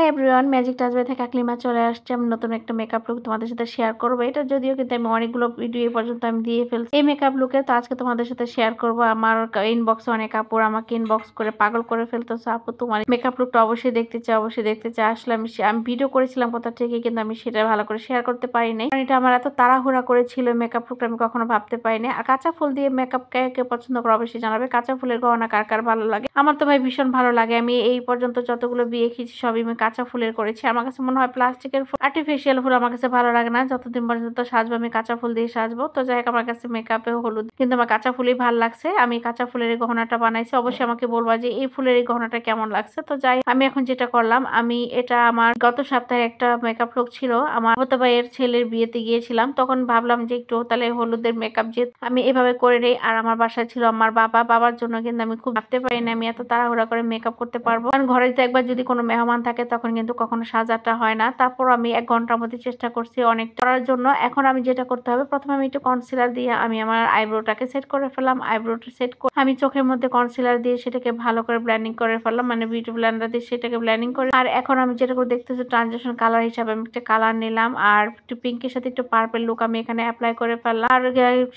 Everyone, magic touch by থেকে আকলিমা চলে আসছে। আমি নতুন একটা মেকআপ লুক তোমাদের সাথে শেয়ার করবো। এটা যদিও কিন্তু আমি অনেকগুলো ভিডিও এই পর্যন্ত আমি দিয়ে ফেলছি এই মেকআপ লুকে। তো আজকে তোমাদের সাথে শেয়ার করবো। আমার ইনবক্সে অনেক আপুর আমাকে ইনবক্স করে পাগল করে ফেলতেছে, আপু তোমার মেকআপ লুকটা অবশ্যই দেখতে চাই, অবশ্যই দেখতে চাই। আসলে আমি ভিডিও করেছিলাম কোথা থেকে, কিন্তু আমি সেটা ভালো করে শেয়ার করতে পারি নাই, কারণ এটা আমার এত তাড়াহুড়া করেছিল। মেকআপ লুকটা আমি কখনো ভাবতে পারিনি। আর কাঁচা ফুল দিয়ে মেকআপ কে কে পছন্দ করে অবশ্যই জানাবে। কাঁচা ফুলের গহনা কার কার ভালো লাগে? আমার তো ভাই ভীষণ ভালো লাগে। আমি এই পর্যন্ত যতগুলো বিয়ে খেয়েছি সবই আমি কাঁচা ফুলের করেছি। আমার কাছে মনে হয় প্লাস্টিকের ফুল, আর্টিফিশিয়াল ফুল আমার কাছে ভালো লাগে না। যতদিন পর্যন্ত সাজবো আমি কাঁচা ফুল দিয়ে সাজবো। তো যাই হোক, আমার কাছে মেকআপে হলুদ কিন্তু আমার কাঁচা ফুলই ভালো লাগছে। আমি কাঁচা ফুলের এই গহনাটা বানাইছি। অবশ্যই আমাকে বলবা যে এই ফুলের এই গহনাটা কেমন লাগছে। তো যাই আমি এখন যেটা করলাম, আমি এটা আমার গত সপ্তাহে একটা মেকআপ লুক ছিল। আমার হতো ভাইয়ের ছেলের বিয়েতে গিয়েছিলাম, তখন ভাবলাম যে একটু তাহলে হলুদের মেকআপ যে আমি এভাবে করে নেই। আর আমার বাসায় ছিল আমার বাবার জন্য, কিন্তু আমি খুব ভাবতে পারি না আমি এত তাড়াহুড়া করে মেকআপ করতে পারবো। কারণ ঘরে তো একবার যদি কোনো মেহমান থাকে তখন কিন্তু কখনো সাজাটা হয় না। তারপর আমি 1 ঘন্টার মধ্যে চেষ্টা করছি অনেক করার জন্য। এখন আমি যেটা করতে হবে, প্রথমে আমি একটু কনসিলার দিয়ে আমি আমার আইব্রোটাকে সেট করে ফেললাম। আইব্রোটা সেট করে আমি চোখের মধ্যে কনসিলার দিয়ে সেটাকে ভালো করে ব্লেন্ডিং করে ফেললাম, মানে বিউটি ব্লেন্ডার দিয়ে সেটাকে ব্লেন্ডিং করে। আর এখন আমি যেটা করে দেখতেছি ট্রানজিশন কালার হিসাবে আমি একটা কালার নিলাম, আর একটু পিঙ্কের সাথে একটু পার্পল লুক আমি এখানে অ্যাপ্লাই করে ফেললাম। আর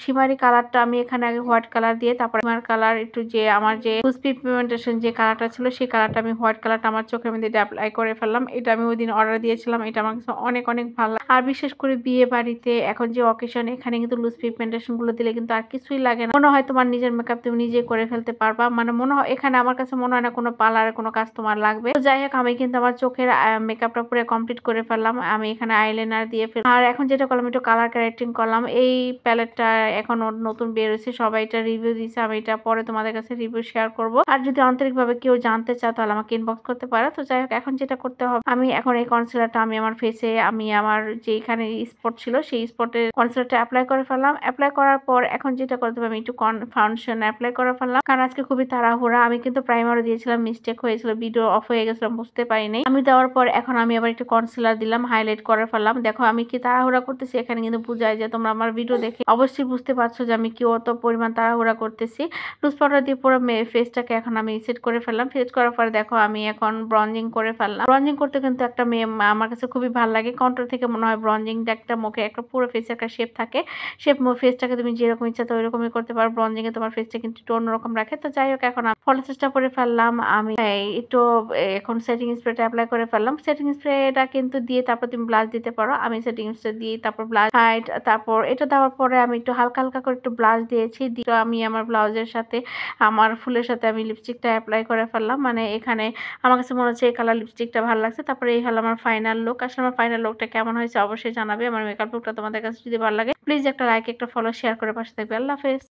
শিমারি কালারটা আমি এখানে আগে হোয়াইট কালার দিয়ে, তারপর আমার কালার একটু যে আমার যে পিগমেন্টেশন যে কালারটা ছিল সেই কালারটা আমি হোয়াইট কালারটা আমার চোখের মধ্যে অ্যাপ্লাই করে ফেললাম। এটা আমি ওই দিন অর্ডার দিয়েছিলাম। এটা আমার কাছে অনেক অনেক ভালো লাগে। আর বিশেষ করে বিয়ে বাড়িতে এখন যে অকেশন, এখানে কিন্তু লুজ পিগমেন্টেশন গুলো দিলে কিন্তু আর কিছুই লাগে না। মনে হয় তোমার নিজের মেকআপ তুমি নিজে করে ফেলতে পারবা। মানে মনে হয় এখানে আমার কাছে মনে হয় না কোনো পার্লারের কোনো কাজ তোমার লাগবে। তো যাই হোক, আমি কিন্তু আমার চোখের মেকআপটা পুরো কমপ্লিট করে ফেললাম। আমি এখানে আইলাইনার দিয়ে ফেললাম। আর এখন যেটা করলাম, একটু কালার কারেক্টিং করলাম। এই প্যালেটটা এখন নতুন বের হয়েছে, সবাই এটা রিভিউ দিচ্ছে। আমি এটা পরে তোমাদের কাছে রিভিউ শেয়ার করব। আর যদি আন্তরিকভাবে কেউ জানতে চাও তাহলে আমাকে ইনবক্স করতে পারো। তো যাই হোক, এখন যেটা করতে হবে, আমি এখন এই কনসিলারটা আমি আমার ফেসে আমি আমার যেখানে স্পট ছিল সেই স্পটে কনসিলারটা অ্যাপ্লাই করে ফেললাম। অ্যাপ্লাই করার পর এখন যেটা করতে হবে, আমি একটু ফাউন্ডেশন অ্যাপ্লাই করে ফেললাম, কারণ আজকে খুবই তাড়াহুড়া। আমি কিন্তু প্রাইমারও দিয়েছিলাম, মিস্টেক হয়েছিল, ভিডিও অফ হয়ে গেছিলাম, বুঝতে পারিনি। আমি দেওয়ার পর এখন আমি আবার একটু কনসিলার দিলাম, হাইলাইট করে ফেললাম। দেখো আমি কি তাড়াহুড়া করতেছি, এখানে কিন্তু বোঝায় যে তোমরা আমার ভিডিও দেখে অবশ্যই বুঝতে পারছো যে আমি কি অত পরিমাণ তাড়াহুড়া করতেছি। লুজ পাউডার দিয়ে পুরো ফেসটাকে এখন আমি সেট করে ফেললাম। সেট করার পরে দেখো আমি এখন ব্রঞ্জিং করে ফেললাম। ব্রঞ্জিং করতে কিন্তু একটা মেয়ে আমার কাছে খুবই ভালো লাগে। কন্ট্রোল থেকে মনে হয় ব্রঞ্জিংটা একটা মুখে একটা পুরো ফেসে একটা শেপ থাকে। শেপ ফেসটাকে তুমি যেরকম ইচ্ছা তো ওইরকমই করতে পারো। ব্রঞ্জিং এ তোমার ফেসটা কিন্তু একটু অন্যরকম রাখে। তো যাই হোক, এখন ফলো চেষ্টা করে ফেললাম। আমি একটু এখন সেটিং স্প্রেটা অ্যাপ্লাই করে ফেললাম। সেটিং স্প্রেটা কিন্তু দিয়ে তারপর তুমি ব্লাশ দিতে পারো। আমি সেটিং স্প্রে দিয়ে তারপর ব্লাশ হাইট, তারপর এটা দেওয়ার পরে আমি একটু হালকা হালকা করে একটু ব্লাশ দিয়েছি। দিয়ে আমি আমার ব্লাউজের সাথে আমার ফুলের সাথে আমি লিপস্টিকটা অ্যাপ্লাই করে ফেললাম। মানে এখানে আমার কাছে মনে হচ্ছে এই কালার লিপস্টিকটা ভালো লাগছে। তারপরে এই হলো আমার ফাইনাল লুক। আসলে আমার ফাইনাল লুকটা কেমন হয়েছে অবশ্যই জানাবে। আমার মেকআপ লুকটা তোমাদের কাছে যদি ভালো লাগে প্লিজ একটা লাইক, একটা ফলো, শেয়ার করে পাশে থাকবে। আল্লাহ হাফেজ।